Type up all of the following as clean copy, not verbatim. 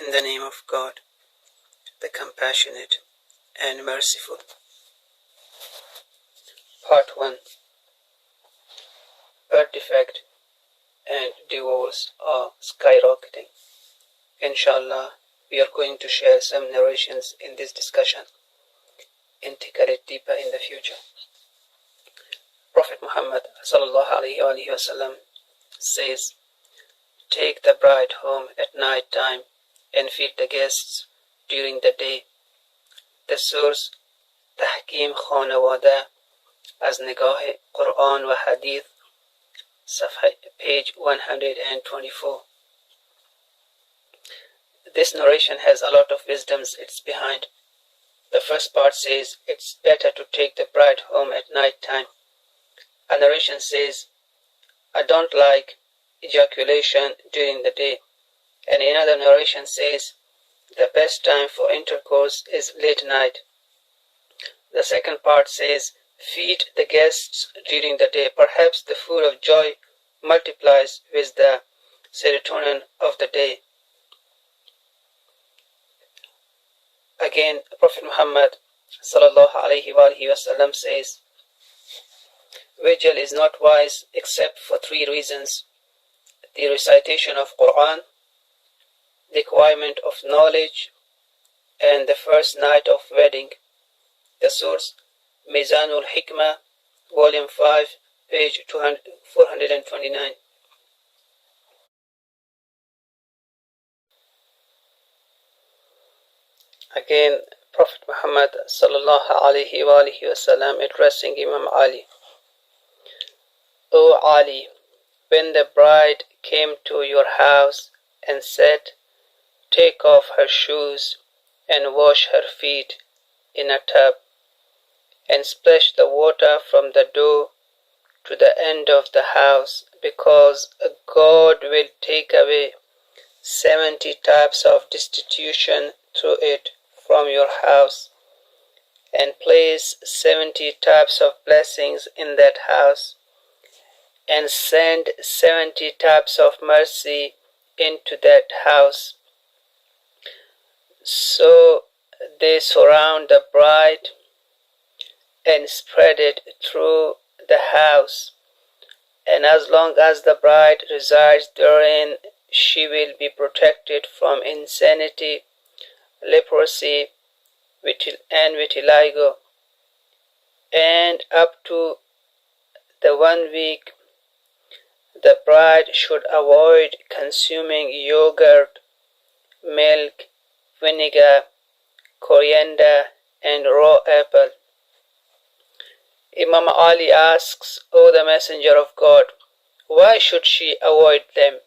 In the name of God, the Compassionate and Merciful. Part 1. Birth defect and divorce are skyrocketing. Inshallah, we are going to share some narrations in this discussion and tackle it deeper in the future. Prophet Muhammad ﷺ says, "Take the bride home at night time and feed the guests during the day." The source تحکیم خانواده از نگاه قرآن و حدیث صفحه page 124. This narration has a lot of wisdoms it's behind. The first part says it's better to take the bride home at night time. A narration says, "I don't like ejaculation during the day." And another narration says, "The best time for intercourse is late night." The second part says, "Feed the guests during the day. Perhaps the food of joy multiplies with the serotonin of the day." Again, Prophet Muhammad ﷺ says, "Vigil is not wise except for 3 reasons: the recitation of Quran, the acquirement of knowledge, and the first night of wedding." The source, Mizanul Hikmah, volume 5, page 429. Again, Prophet Muhammad ﷺ addressing Imam Ali, "O Ali, when the bride came to your house and said, 'Take off her shoes and wash her feet in a tub, and splash the water from the door to the end of the house, because God will take away 70 types of destitution through it from your house, and place 70 types of blessings in that house, and send 70 types of mercy into that house.' So they surround the bride and spread it through the house, and as long as the bride resides therein, she will be protected from insanity, leprosy, and vitiligo, and up to the 1 week the bride should avoid consuming yogurt, milk, vinegar, coriander, and raw apple." Imam Ali asks, "O the Messenger of God, why should she avoid them?"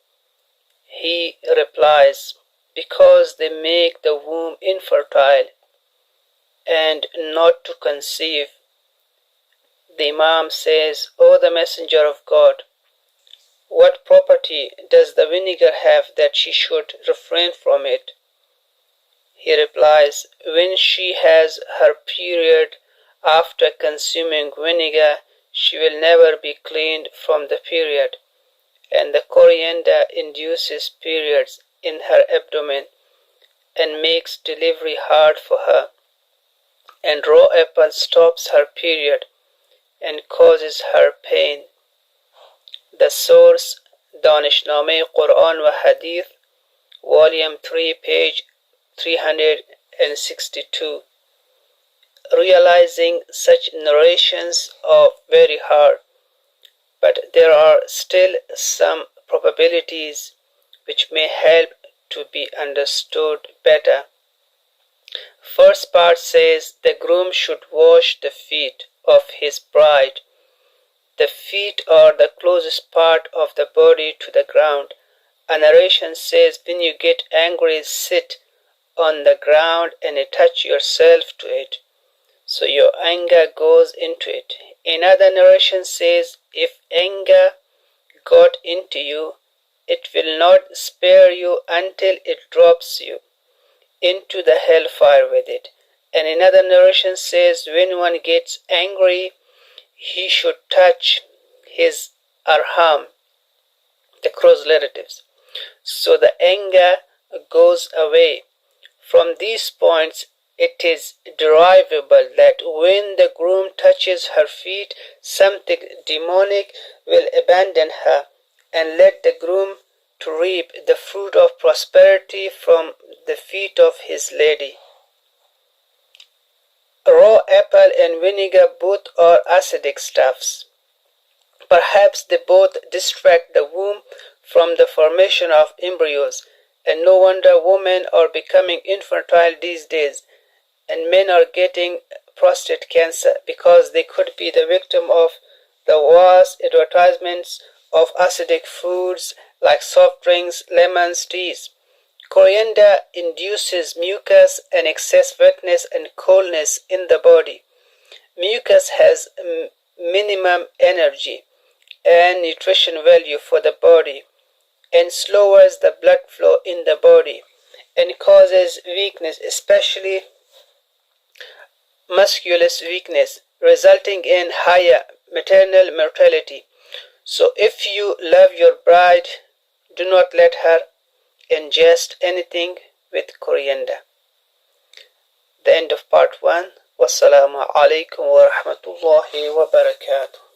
He replies, "Because they make the womb infertile and not to conceive." The Imam says, "O the Messenger of God, what property does the vinegar have that she should refrain from it?" He replies, "When she has her period after consuming vinegar, she will never be cleaned from the period, and the coriander induces periods in her abdomen and makes delivery hard for her, and raw apple stops her period and causes her pain." The source, Danishname Quran wa Hadith, volume 3, page 362. Realizing such narrations are very hard, but there are still some probabilities which may help to be understood better. First part says the groom should wash the feet of his bride. The feet are the closest part of the body to the ground. A narration says, "When you get angry, sit on the ground and attach yourself to it, so your anger goes into it." Another narration says, "If anger got into you, it will not spare you until it drops you into the hellfire with it." And another narration says, "When one gets angry, he should touch his arham, the close relatives, so the anger goes away. From these points, it is derivable that when the groom touches her feet, something demonic will abandon her and let the groom to reap the fruit of prosperity from the feet of his lady. Raw apple and vinegar both are acidic stuffs. Perhaps they both distract the womb from the formation of embryos, and no wonder women are becoming infertile these days, and men are getting prostate cancer because they could be the victim of the vast advertisements of acidic foods like soft drinks, lemons, teas. Coriander induces mucus and excess wetness and coldness in the body. Mucus has minimum energy and nutrition value for the body and slows the blood flow in the body and causes weakness, especially muscular weakness, resulting in higher maternal mortality. So if you love your bride, do not let her ingest anything with coriander. The end of part 1. Wassalamu alaikum wa rahmatullahi wa barakatuh.